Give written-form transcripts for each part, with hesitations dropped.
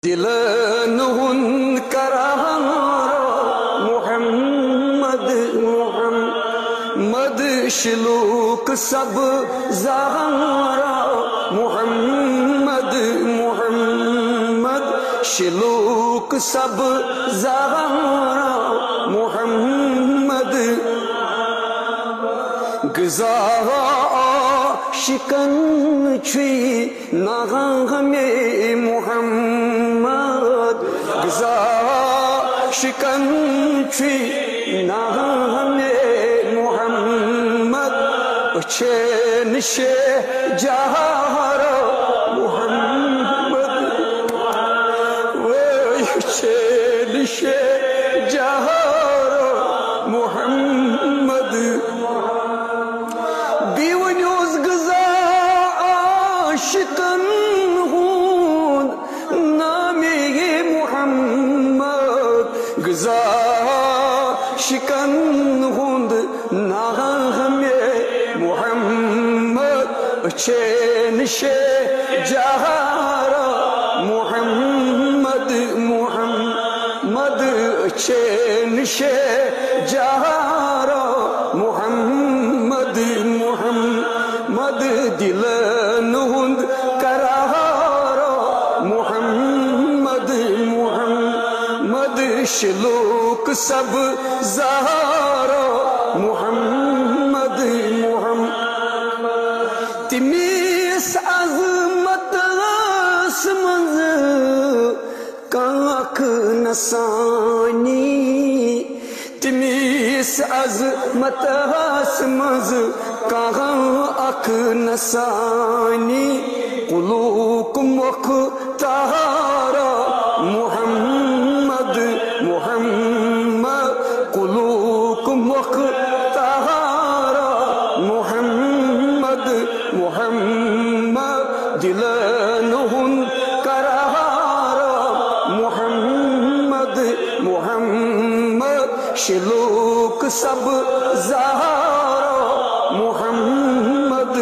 دلن ہن کران محمد محمد شلوک سب زہرا محمد محمد شلوک سب زہرا محمد غذا شکن چھوئی نغم محمد غذا شکن چھوئی نغم محمد اچھے شے جہار محمد اچھے شے جہار محمد بیونیوز غذا عاشقن ہون نامی محمد غذا شکن ہند نام محمد چین شے جہارا محمد محمد چین شے جہارا محمد محمد دلن ہند کرارا محمد محمد شلوک سب زہارا محمد محمد تمیس عظمت منز کاک نسانی تمیس عظمت منز کاک نسانی قلوک مختارا محمد محمد قلوک مختارا محمد محمد دلن ہن کرارا محمد محمد شلوک سب زہارا محمد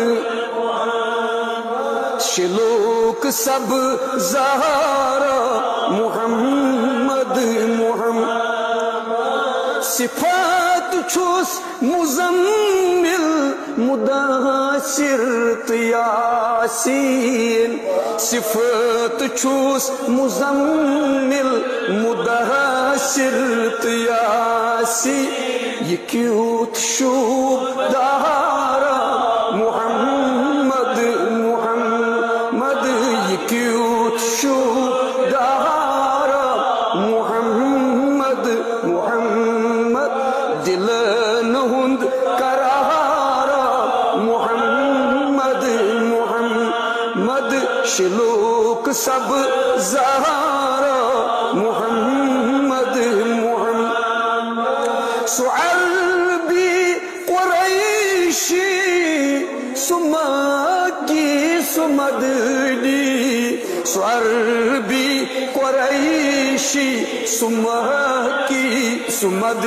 شلوک سب زہارا محمد محمد صفات چھوس مزمل مدثر یاسین صفات چھوس مزمل مدثر یاسین یہ کیوت شوب دارا محمد محمد یہ کیوت شوب دارا محمد محمد دلن ہند کرارا محمد محمد شلوک سب زہارا محمد محمد سعربی قریشی سمکی سمدنی سعربی قریشی سمکی سمد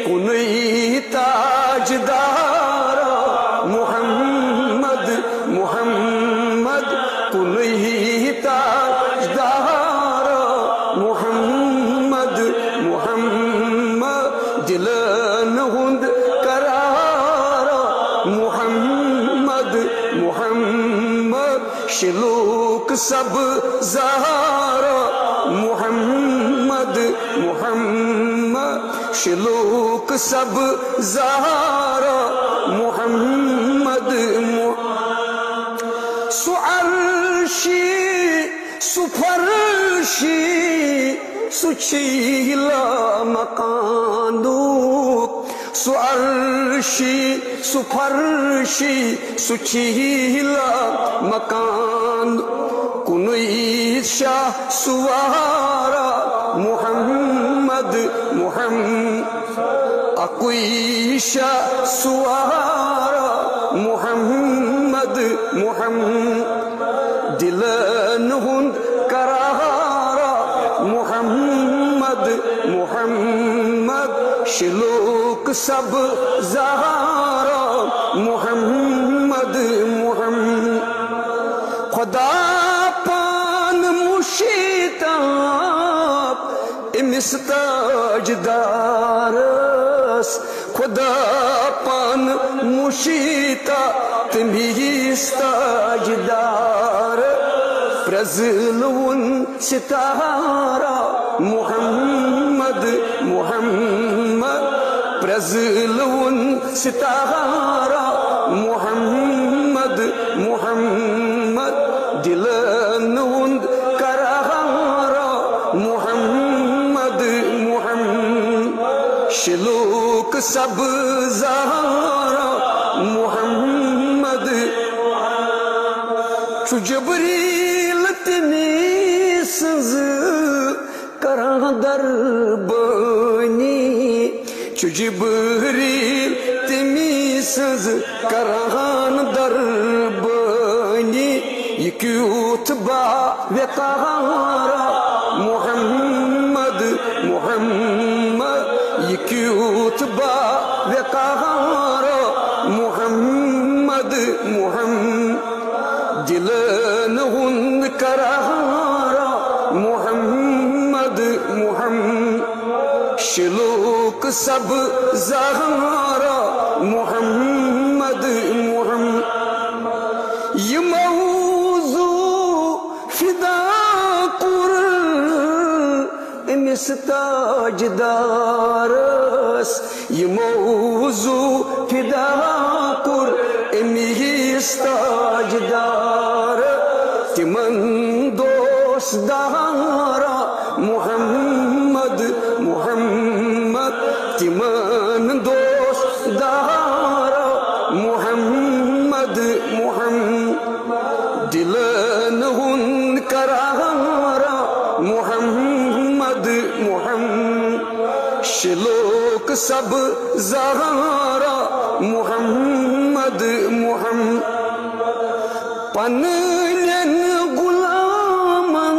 کنی تاجدارا محمد محمد کنی تاجدارا محمد محمد دلن ہند کرارا محمد محمد شلوک سب زہارا محمد محمد شلوک سب زہارا محمد سعرشی سفرشی سچیلا مقاندوک سعرشی سفرشی سچیلا مکان کنوی شاہ سوارا محمد محمد اکوی شاہ سوارا محمد محمد دلن ہند کرارا محمد محمد شلوک سب زہارا محمد محمد خدا پان مش أمس تاجدارس خدا پان مشیتا تمیس تاجدار پرزلون ستارا محمد محمد پرزلون ستارا محمد محمد دلنون کرارا محمد محمد شلوک سب زہارا محمد چو جبریل تمی سنز کران در بانی چو جبریل تمی سنز کران در بانی یکیوت با وقارا محمد محمد یکیوت با وقارا محمد محمد دلنون کرارا محمد محمد شلوک سب زہارا محمد محمد یہ موضوع فدا قر امس تاجدارس یہ موضوع فدا قر امس تاجدار تمن دوست دارا محمد محمد تمن دوست دارا محمد محمد دلنون کرارا محمد محمد شلوک سب زہارا محمد محمد پنن غلامن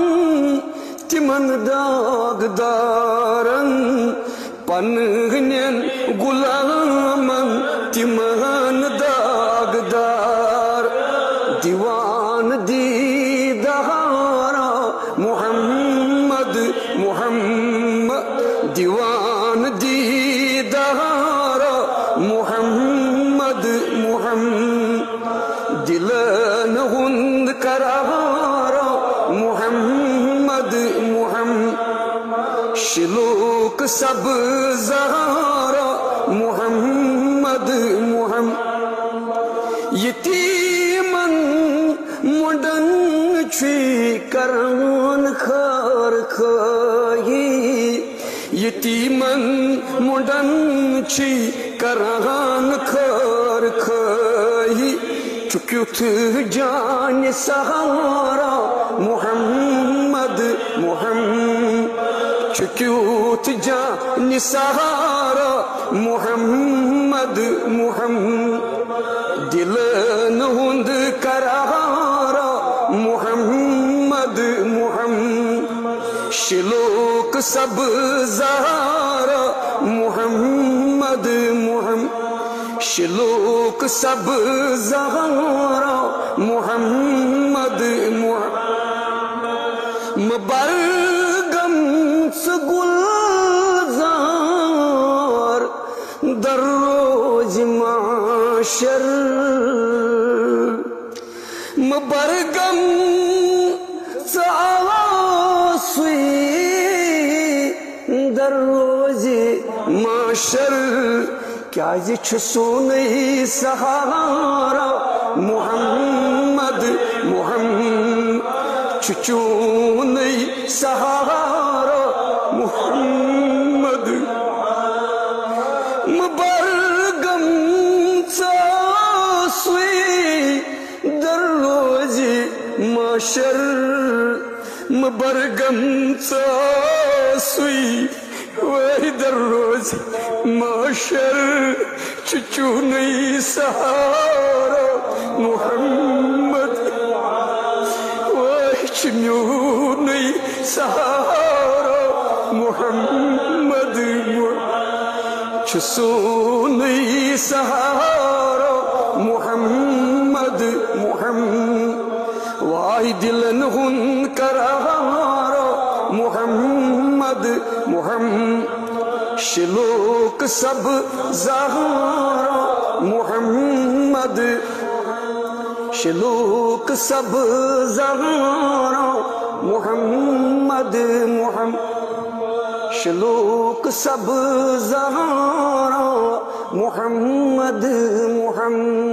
تمن داغدارن پنن غلامن تمن داغدار دیوان دیدارا محمد محمد دیوان دیدارا محمد محمد دلنون کرارا محمد محمد شلوک سب زہارا محمد محمد یتیمن مڈن چھی کران خار کھائی یتیمن مڈن چھی کران خار کھائی چکیوت جان سہارا محمد محمد چکیوت جان سہارا محمد محمد دلنون کرارا محمد محمد شلوک سب زہارا محمد محمد شلوک سب زہارا محمد محمد مبرگم سگلزار در روز معاشر مبرگم سعاصی در روز معاشر کیا یہ سونی سہارا محمد محمد چونی سہارا محمد مبرگم ساسوی در روز معاشر مبرگم ساسوی وی در روز معاشر چونی سہارا محمد وی چونی سہارا محمد چسونی سہارا محمد محمد، وائی دلن ہن کرارا محمد محمد محمد شلوک سب زہرا محمد شلوک سب زہرا محمد محمد شلوک سب زہرا محمد محمد